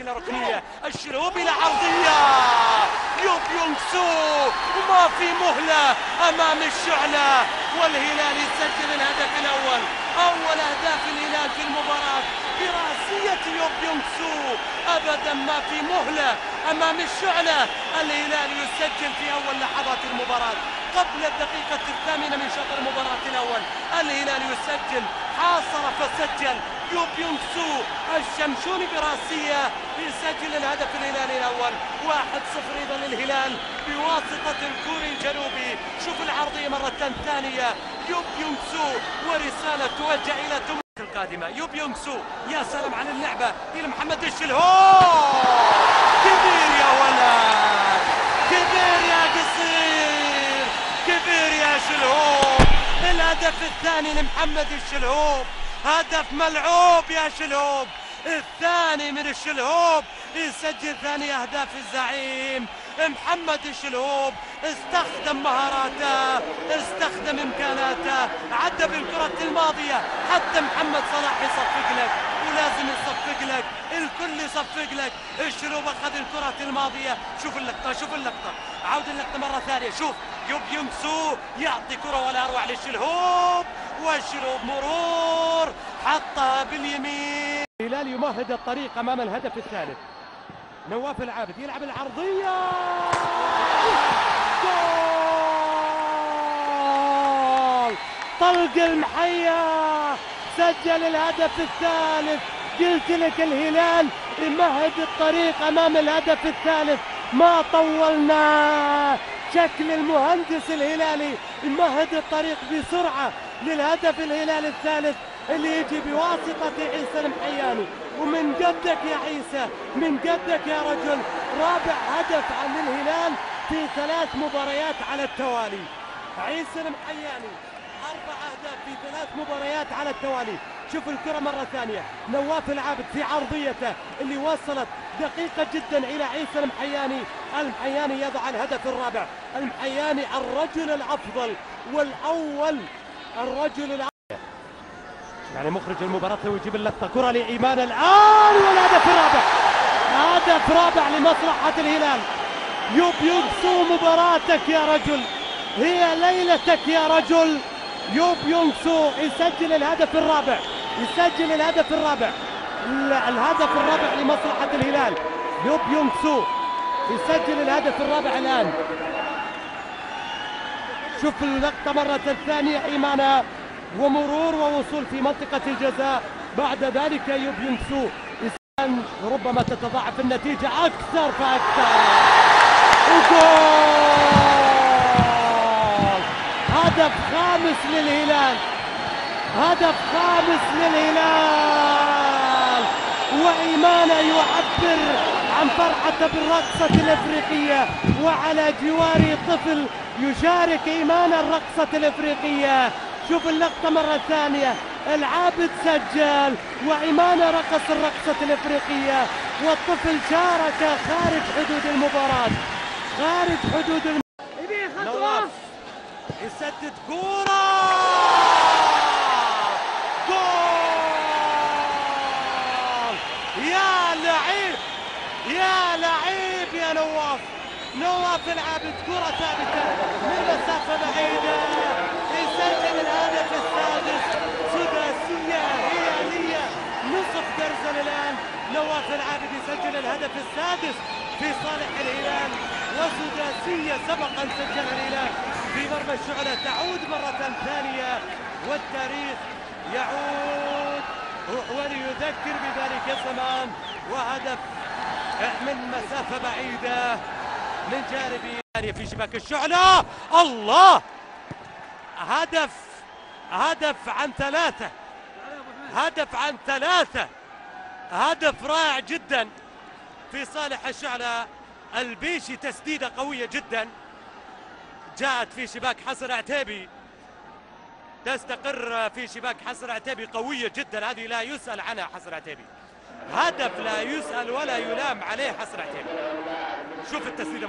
ركنية الشلهوب إلى عرضية يوب يونغ سو وما في مهلة أمام الشعلة والهلال يسجل الهدف الأول. أول أهداف الهلال في المباراة براسية يوب يونغ سو. أبدا ما في مهلة أمام الشعلة. الهلال يسجل في أول لحظات المباراة قبل الدقيقة 8 من شوط المباراة الأول. الهلال يسجل، حاصر فسجل يوب يونغ سو الشمشوني براسية يسجل الهدف الهلالي الأول. 1-0 إذا للهلال بواسطة الكوري الجنوبي. شوف العرضية مرة ثانية يوب يونغ سو ورسالة توجه إلى القادمة. يوب يونغ سو يا سلام على اللعبة إلى محمد الشلهوب. كبير يا ولد، كبير يا قصير، كبير يا شلهوب. الهدف الثاني لمحمد الشلهوب، هدف ملعوب يا شلهوب. الثاني من الشلهوب يسجل ثاني أهداف الزعيم محمد الشلهوب. استخدم مهاراته، استخدم إمكاناته، عدى بالكرة الماضية. حتى محمد صلاح يصفق لك ولازم يصفق لك، الكل يصفق لك. الشلهوب أخذ الكرة الماضية. شوف اللقطة، شوف اللقطة، عود اللقطة مرة ثانية. شوف يوب يونغ سو يعطي كرة ولا أروع للشلهوب، والشلهوب مرور حطها باليمين. الهلال يمهد الطريق أمام الهدف الثالث. نواف العابد يلعب العرضية، جول! طلق المحيا سجل الهدف الثالث. قلت لك الهلال يمهد الطريق أمام الهدف الثالث، ما طولنا. شكل المهندس الهلالي يمهد الطريق بسرعة للهدف الهلالي الثالث اللي يجي بواسطة عيسى المحياني. ومن قدك يا عيسى، من قدك يا رجل، رابع هدف عن الهلال في 3 مباريات على التوالي. عيسى المحياني 4 أهداف في 3 مباريات على التوالي. شوف الكرة مرة ثانية، نواف العابد في عرضيته اللي وصلت دقيقة جدا إلى عيسى المحياني. المحياني يضع الهدف الرابع. المحياني الرجل الأفضل والأول، الرجل الأفضل. يعني مخرج المباراة ويجيب اللقطة، كرة لإيمان الآن والهدف الرابع. هدف رابع لمصلحة الهلال. يوب يونغ سو مباراتك يا رجل، هي ليلتك يا رجل. يوب يونغ سو يسجل الهدف الرابع، يسجل الهدف الرابع، الهدف الرابع لمصلحة الهلال. يوب يونغ سو يسجل الهدف الرابع الآن. شوف اللقطة مرة ثانية، إيمانا ومرور ووصول في منطقة الجزاء. بعد ذلك يوب يونغ سو ربما تتضاعف النتيجة أكثر فأكثر. وجول! هدف خامس للهلال، هدف خامس للهلال. وإيمانا يعبر عن فرحته بالرقصة الإفريقية، وعلى جواره طفل يشارك إيمانا الرقصة الإفريقية. شوف اللقطة مرة ثانية، العابد سجل وإيمانا رقص الرقصة الإفريقية، والطفل شارك خارج حدود المباراة، خارج حدود المباراة. نواف يسدد كورة، جول! يا لعيب، يا لعيب يا نواف. نواف العابد كرة ثابتة من مسافة بعيدة يسجل الهدف السادس. سداسية هلالية نصف درزن الآن. نواف العابد يسجل الهدف السادس في صالح الهلال، وسداسية سبق أن سجلها الهلال في مرمى الشعلة. تعود مرة ثانية والتاريخ يعود وليذكر بذلك الزمان. وهدف من مسافة بعيدة من جانبي في شباك الشعلة. الله! هدف عن 3، هدف عن 3، هدف رائع جدا في صالح الشعلة. البيشي تسديدة قوية جدا جاءت في شباك حسن عتيبي، تستقر في شباك حسن عتيبي قوية جدا. هذه لا يسأل عنها حسن عتيبي، هدف لا يسأل ولا يلام عليه حسن عتيبي. شوف التسديدة.